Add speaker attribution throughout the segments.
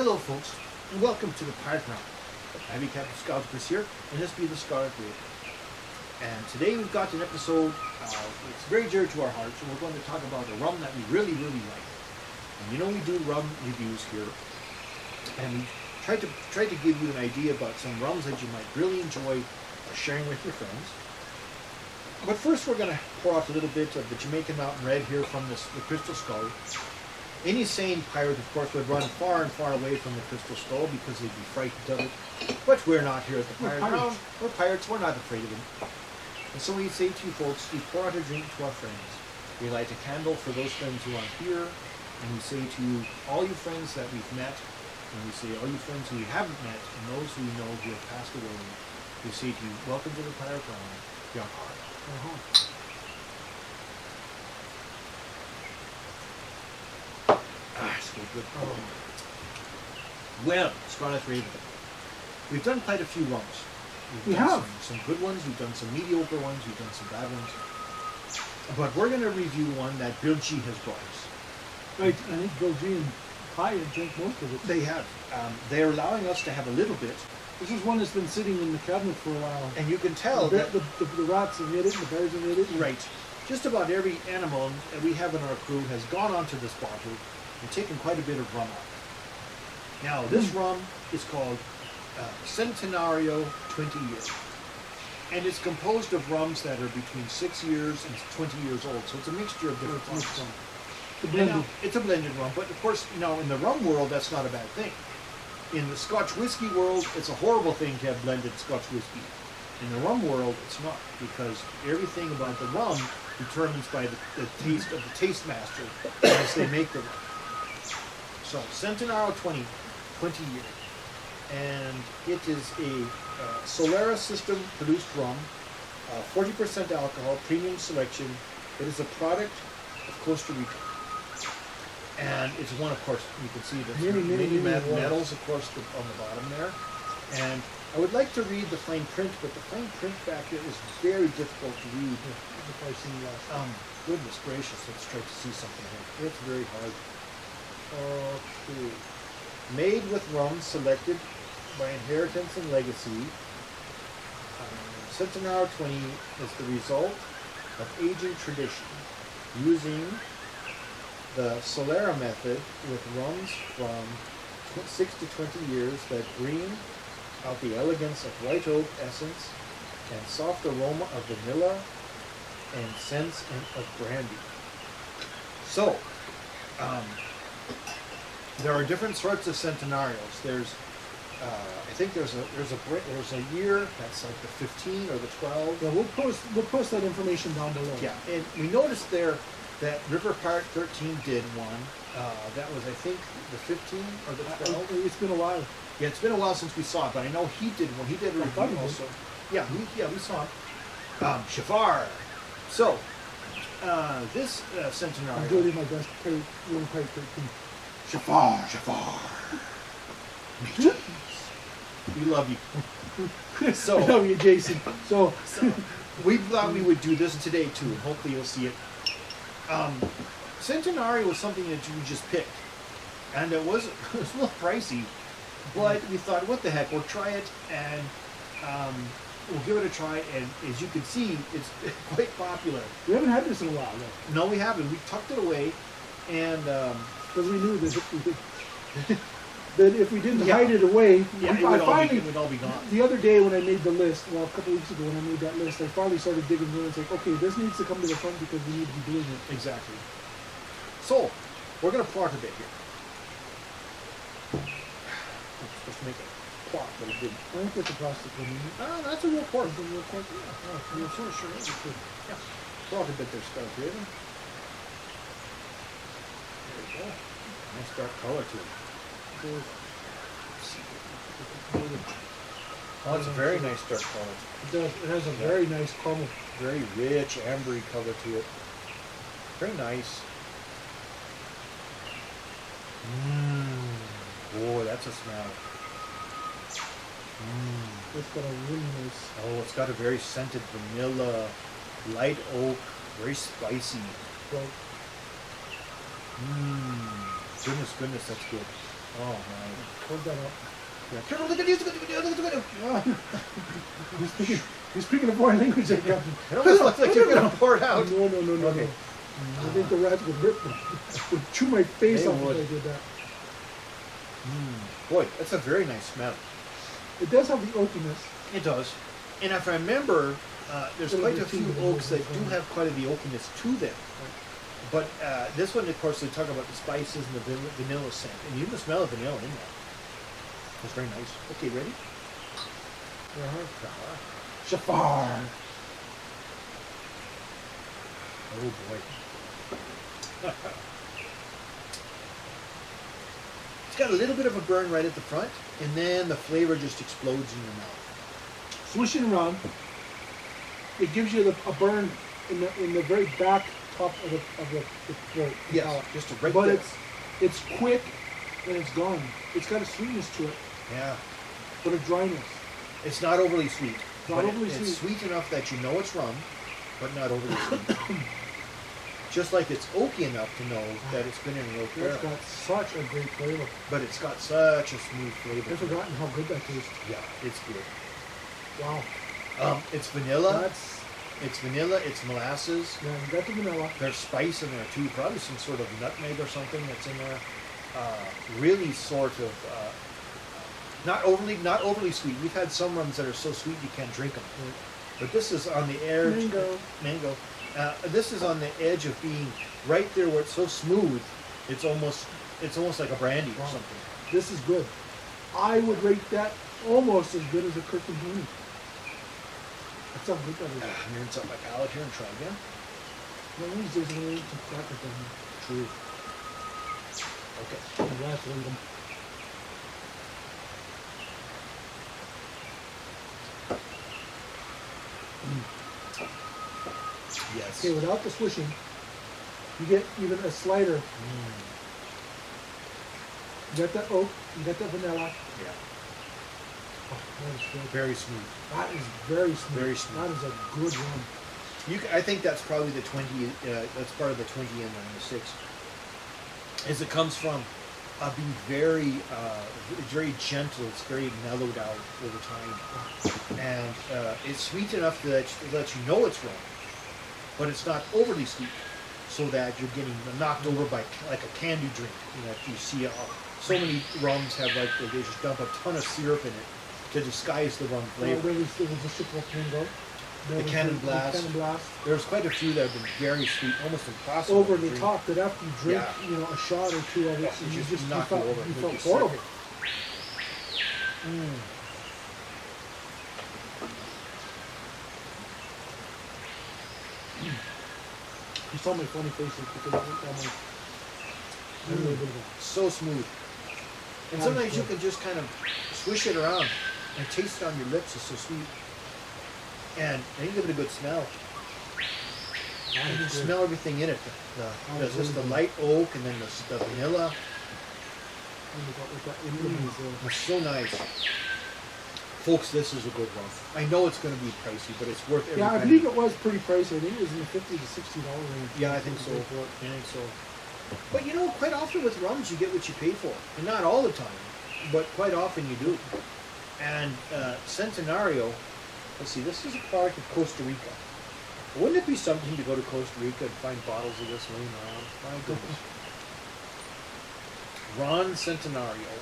Speaker 1: Hello folks, and welcome to the Pyrate Round. I'm Captain Scarlet this year, and this be the Scarlet Radio. And today we've got an episode, it's very dear to our hearts, and we're going to talk about a rum that we really like. And you know we do rum reviews here, and we try to give you an idea about some rums that you might really enjoy sharing with your friends. But first we're going to pour out a little bit of the Jamaican Mountain Red here from the Crystal Skull. Any sane pirate, of course, would run far and far away from the Crystal Skull because they'd be frightened of it. But we're not here at the Pirate Round. We're pirates. We're not afraid of it. And so we say to you folks, we pour out a drink to our friends. We light a candle for those friends who aren't here. And we say to you, all you friends that we've met, and we say all you friends who we haven't met, and those who we know who have passed away, we say to you, welcome to the Pirate Round. Your heart. So good. Well, Scarlet Raven. We've done quite a few rums.
Speaker 2: We have
Speaker 1: some good ones. We've done some mediocre ones. We've done some bad ones. But we're going to review one that Bill G has brought us.
Speaker 2: Right, I think Bill G and Pi drank most of it.
Speaker 1: They have. They're allowing us to have a little bit.
Speaker 2: This is one that's been sitting in the cabinet for a while.
Speaker 1: And you can tell
Speaker 2: that the rats have made it, and the bears have made it.
Speaker 1: Right. Just about every animal that we have in our crew has gone onto this bottle and taken quite a bit of rum out. Now, this rum is called Centenario 20 years. And it's composed of rums that are between 6 years and 20 years old. So it's a mixture of different rums. It's a blended rum. But of course, in the rum world, that's not a bad thing. In the Scotch whiskey world, it's a horrible thing to have blended Scotch whiskey. In the rum world, it's not, because everything about the rum determines by the taste of the taste master as they make the rum. So, Centenario 20 year. And it is a Solera system produced rum, 40% alcohol, premium selection. It is a product of Costa Rica. And it's one, of course, you can see that many medals, of course, on the bottom there. And I would like to read the fine print, but the fine print back there is very difficult to read. Goodness gracious, let's try to see something here. It's very hard. Okay. Made with rum selected by inheritance and legacy. Centenario 20 is the result of aging tradition, using the Solera method with rums from 6 to 20 years that bring out the elegance of white oak essence and soft aroma of vanilla and scents of brandy. So, there are different sorts of Centenarios. There's, I think there's a year that's like the 15 or the 12.
Speaker 2: Yeah, we'll post that information down below.
Speaker 1: Yeah, and we noticed there that River Pirate 13 did one. That was, I think, the 15 or the 12.
Speaker 2: It's been a while.
Speaker 1: Yeah, it's been a while since we saw it, but I know he did one. He did a review also. Yeah, we saw him. Shafar. So, this Centenario.
Speaker 2: I'm doing my best to play River Pirate 13.
Speaker 1: Shafar. We love you. So,
Speaker 2: I love you, Jason. So
Speaker 1: we thought we would do this today too, and hopefully you'll see it. Centenario was something that you just picked, and it was a little pricey, but we thought, what the heck, we'll try it, and we'll give it a try, and as you can see, it's quite popular.
Speaker 2: We haven't had this in a while, though.
Speaker 1: No, we haven't. We tucked it away, and
Speaker 2: because we knew that if we didn't hide it away,
Speaker 1: it would all be gone.
Speaker 2: The other day when I made the list, a couple weeks ago when I made that list, I finally started digging in and it's like, okay, this needs to come to the front because we need to be doing it.
Speaker 1: Exactly. So, we're going to pour it a bit here. I'm supposed to make a plot, but it didn't.
Speaker 2: I think that's a plastic one.
Speaker 1: That's a real pour.
Speaker 2: That's a real pour. Yeah, sure is.
Speaker 1: Yeah. Pour out a bit there, Scarlet Raven. There we go. Nice dark color to it. Oh, it's a very nice dark color.
Speaker 2: It does. It has a very nice caramel.
Speaker 1: Very rich, ambery color to it. Very nice. Boy, that's a smell.
Speaker 2: It's got a really nice...
Speaker 1: Oh, it's got a very scented vanilla, light oak, very spicy.
Speaker 2: Right.
Speaker 1: Goodness, that's good. Oh, man.
Speaker 2: Hold that up.
Speaker 1: Yeah. Careful, look at this, look at this.
Speaker 2: He's speaking a foreign language there, Captain.
Speaker 1: It almost looks like you're going to pour it out.
Speaker 2: No.
Speaker 1: Okay.
Speaker 2: I think the rats would chew my face
Speaker 1: They
Speaker 2: off
Speaker 1: would.
Speaker 2: if I did that.
Speaker 1: Boy, that's a very nice smell.
Speaker 2: It does have the oakiness.
Speaker 1: It does. And if I remember, there's quite a few oaks that do have quite a the oakiness to them. But this one, of course, they talk about the spices and the vanilla scent. And you can smell the vanilla in there. It's very nice. Okay, ready?
Speaker 2: Shafar.
Speaker 1: Oh, boy. It's got a little bit of a burn right at the front, and then the flavor just explodes in your mouth.
Speaker 2: Swishing around, it gives you a burn in the very back top of the throat.
Speaker 1: Yes, just a right
Speaker 2: but
Speaker 1: there.
Speaker 2: it's quick and it's gone. It's got a sweetness to it,
Speaker 1: Yeah.
Speaker 2: but a dryness.
Speaker 1: It's not overly sweet.
Speaker 2: Not
Speaker 1: but
Speaker 2: overly
Speaker 1: It's
Speaker 2: sweet.
Speaker 1: sweet enough that you know it's rum, but not overly sweet. Just like it's oaky enough to know that it's been in an oak
Speaker 2: It's
Speaker 1: barrel.
Speaker 2: got such a great flavor.
Speaker 1: But it's got such a smooth flavor.
Speaker 2: I've forgotten how good that tastes.
Speaker 1: Yeah, it's good.
Speaker 2: Wow.
Speaker 1: It's vanilla.
Speaker 2: That's
Speaker 1: It's vanilla. It's molasses.
Speaker 2: yeah. You got the vanilla.
Speaker 1: There's spice in there too. Probably some sort of nutmeg or something that's in there. Really sort of not overly sweet. We've had some rums that are so sweet you can't drink them. But this is on the edge. Mango. This is on the edge of being right there where it's so smooth. It's almost like a brandy or
Speaker 2: Wow.
Speaker 1: something.
Speaker 2: This is good. I would rate that almost as good as a Kirkland Honey. That's how good that is.
Speaker 1: I'm hearing something like palate here and try again.
Speaker 2: One of these days I'm gonna eat some crackers on here.
Speaker 1: True. Okay.
Speaker 2: My wife will eat them.
Speaker 1: Yes.
Speaker 2: Okay, without the swishing, you get even a slighter. You got that oak, you got that vanilla.
Speaker 1: Yeah.
Speaker 2: Oh, that is good.
Speaker 1: Very smooth.
Speaker 2: That is very smooth.
Speaker 1: Very smooth.
Speaker 2: That is a good one.
Speaker 1: I think that's probably the 20. That's part of the 20 and the 6. As it comes from being very, very gentle. It's very mellowed out over time, and it's sweet enough that you know it's wrong, but it's not overly sweet, so that you're getting knocked over by like a candy drink. You know, you see so many rums have like they just dump a ton of syrup in it to disguise the rum flavor.
Speaker 2: There was a ship called Tango. There
Speaker 1: The
Speaker 2: was
Speaker 1: Cannon Blast.
Speaker 2: The Cannon Blast.
Speaker 1: There's quite a few that have been very sweet, almost impossible.
Speaker 2: Over
Speaker 1: to
Speaker 2: the
Speaker 1: drink.
Speaker 2: top, that after you drink,
Speaker 1: Yeah.
Speaker 2: you know, a shot or two of it,
Speaker 1: Yes,
Speaker 2: and
Speaker 1: you
Speaker 2: you
Speaker 1: just
Speaker 2: just
Speaker 1: knock
Speaker 2: felt,
Speaker 1: you over,
Speaker 2: you
Speaker 1: make
Speaker 2: felt
Speaker 1: you sick.
Speaker 2: horrible. You saw my funny faces because I went down my little bit of it.
Speaker 1: So smooth. And
Speaker 2: Yeah,
Speaker 1: sometimes
Speaker 2: it's
Speaker 1: you
Speaker 2: good.
Speaker 1: can just kind of swish it around and taste it on your lips. It's so sweet. And then you give it a good smell.
Speaker 2: That
Speaker 1: You can
Speaker 2: is good.
Speaker 1: smell everything in it. Just the light oak and then the vanilla.
Speaker 2: And you got with that Indian there.
Speaker 1: It's so nice. Folks, this is a good one. I know it's going to be pricey, but it's worth every
Speaker 2: Yeah, I
Speaker 1: penny.
Speaker 2: believe it was pretty pricey. I think it was in the $50 to $60 range.
Speaker 1: Yeah, I think so. I think so. But you know, quite often with rums, you get what you pay for. And not all the time, but quite often you do. And Centenario, let's see, this is a product of Costa Rica. Wouldn't it be something to go to Costa Rica and find bottles of this laying around? My goodness. Ron Centenario.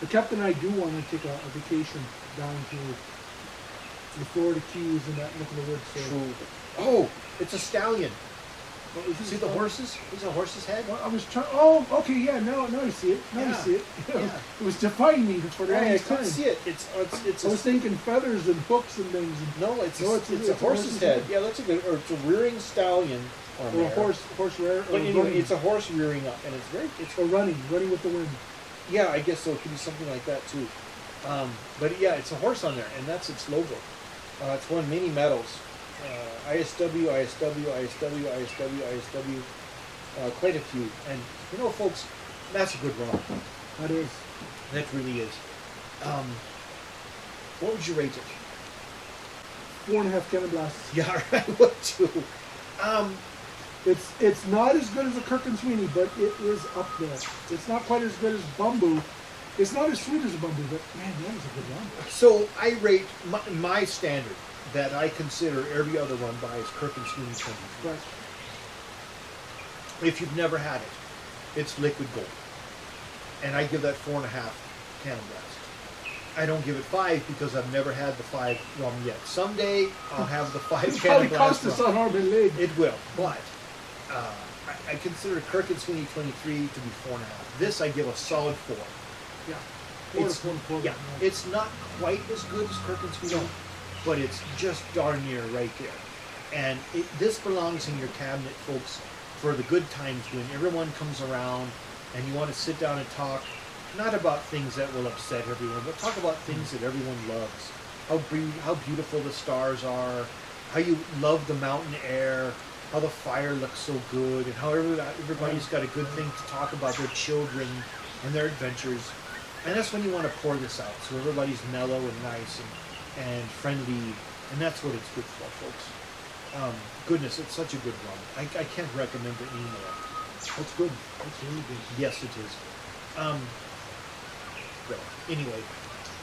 Speaker 2: The captain and I do want to take a vacation down to the Florida Keys and that neck of the woods. So
Speaker 1: True. Oh, it's a stallion.
Speaker 2: what was
Speaker 1: See
Speaker 2: it
Speaker 1: the
Speaker 2: called?
Speaker 1: horses? Is a horse's head?
Speaker 2: Well, I was trying. Oh, okay, yeah. Now I see it. Now I
Speaker 1: Yeah,
Speaker 2: see it.
Speaker 1: yeah.
Speaker 2: It was defying me for the
Speaker 1: Yeah, I
Speaker 2: longest
Speaker 1: couldn't
Speaker 2: time.
Speaker 1: see it. It's
Speaker 2: I was thinking feathers and hooks and things. And,
Speaker 1: no, it's
Speaker 2: No,
Speaker 1: a horse's head. Yeah, that's a good. Or it's a rearing stallion or
Speaker 2: or a
Speaker 1: mare.
Speaker 2: horse rear.
Speaker 1: But
Speaker 2: Or
Speaker 1: anyway,
Speaker 2: running.
Speaker 1: it's a horse rearing up, and it's very. It's
Speaker 2: Or running with the wind.
Speaker 1: yeah, I guess so. It could be something like that too. But yeah, it's a horse on there, and that's its logo. It's won many medals. ISW, ISW, ISW, ISW, ISW. Quite a few. And you know, folks, that's a good rum.
Speaker 2: That is.
Speaker 1: That really is. What would you rate it?
Speaker 2: 4.5 cannon blasts.
Speaker 1: Yeah, I would too.
Speaker 2: It's not as good as a Kirk and Sweeney, but it is up there. It's not quite as good as Bumbu. It's not as sweet as a Bumbu, but man, that is a good rum.
Speaker 1: So I rate my standard that I consider every other one by is Kirk and Sweeney 23.
Speaker 2: Right.
Speaker 1: If you've never had it, it's liquid gold. And I give that 4.5 Cannon Blast. I don't give it 5 because I've never had the 5 rum yet. Someday I'll have the 5
Speaker 2: It's
Speaker 1: Cannon
Speaker 2: probably
Speaker 1: Blast
Speaker 2: cost us
Speaker 1: rum.
Speaker 2: on arm and leg.
Speaker 1: It will, but I consider Kirk and Sweeney 23 to be 4.5. This I give a solid 4.
Speaker 2: Yeah.
Speaker 1: It's, yeah, it's not quite as good as Kirk and Sweeney, but it's just darn near right there. And this belongs in your cabinet, folks, for the good times when everyone comes around and you want to sit down and talk, not about things that will upset everyone, but talk about things that everyone loves. How beautiful the stars are, how you love the mountain air, how the fire looks so good, and how everybody's got a good thing to talk about, their children and their adventures. And that's when you want to pour this out, so everybody's mellow and nice and friendly, and that's what it's good for, folks. Goodness, it's such a good rum. I can't recommend it anymore.
Speaker 2: That's good. That's really good.
Speaker 1: Yes, it is. Well, anyway,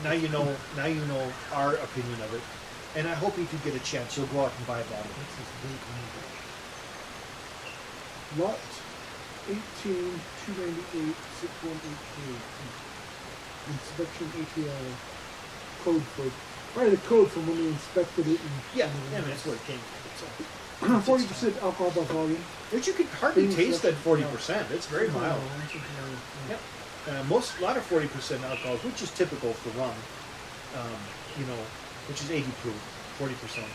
Speaker 1: now you know our opinion of it, and I hope if you get a chance, you'll go out and buy a bottle.
Speaker 2: This is very good. Lot 18, 298, 618K. Inspection ATL code for probably the code from when we inspected it.
Speaker 1: Yeah, that's where it came from.
Speaker 2: 40% alcohol by volume.
Speaker 1: Which you could hardly taste at 40%. It's very mild.
Speaker 2: Yep.
Speaker 1: A lot of 40% alcohols, which is typical for rum, which is 80 proof, 40%.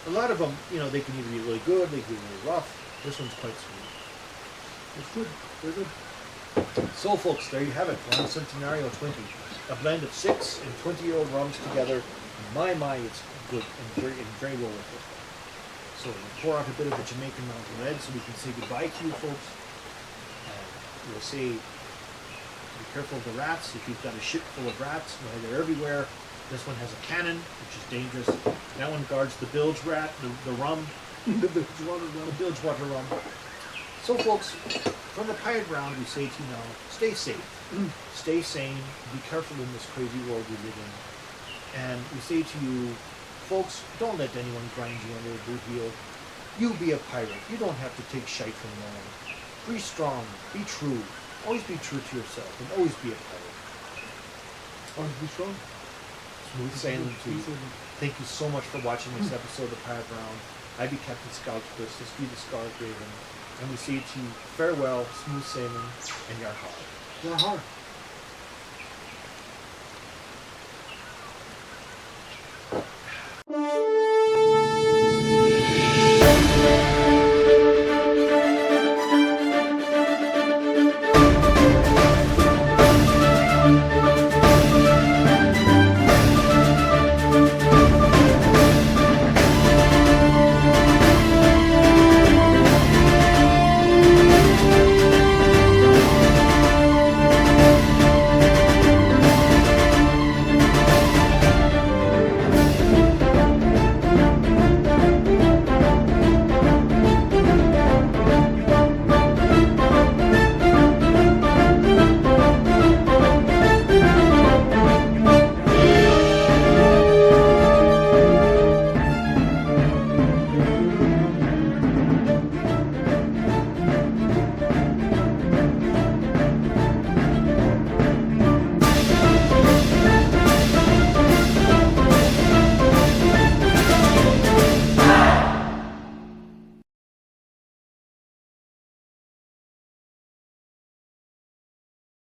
Speaker 1: A lot of them, they can either be really good, they can be really rough. This one's quite sweet.
Speaker 2: It's good. Very good.
Speaker 1: So, folks, there you have it. Rum Centenario 20. A blend of 6 and 20-year-old rums together. In my, it's good and very well worth it. So we'll pour out a bit of the Jamaican Mountain Red so we can say goodbye to you, folks. We'll say, be careful of the rats. If you've got a ship full of rats, they're everywhere. This one has a cannon, which is dangerous. That one guards the bilge rat, the rum.
Speaker 2: The
Speaker 1: Bilgewater rum. So, folks, from the Pirate Round, we say to you now, stay safe, stay sane, be careful in this crazy world we live in. And we say to you, folks, don't let anyone grind you under a boot heel. You be a pirate. You don't have to take shite from no one. Be strong. Be true. Always be true to yourself, and always be a pirate.
Speaker 2: Always be strong.
Speaker 1: Smooth sailing to you. Thank you so much for watching this episode of Pirate Round. I be Captain Scout, this be the Scarlet Raven. And we say to you, farewell, smooth sailing, and yar har.
Speaker 2: Yar har.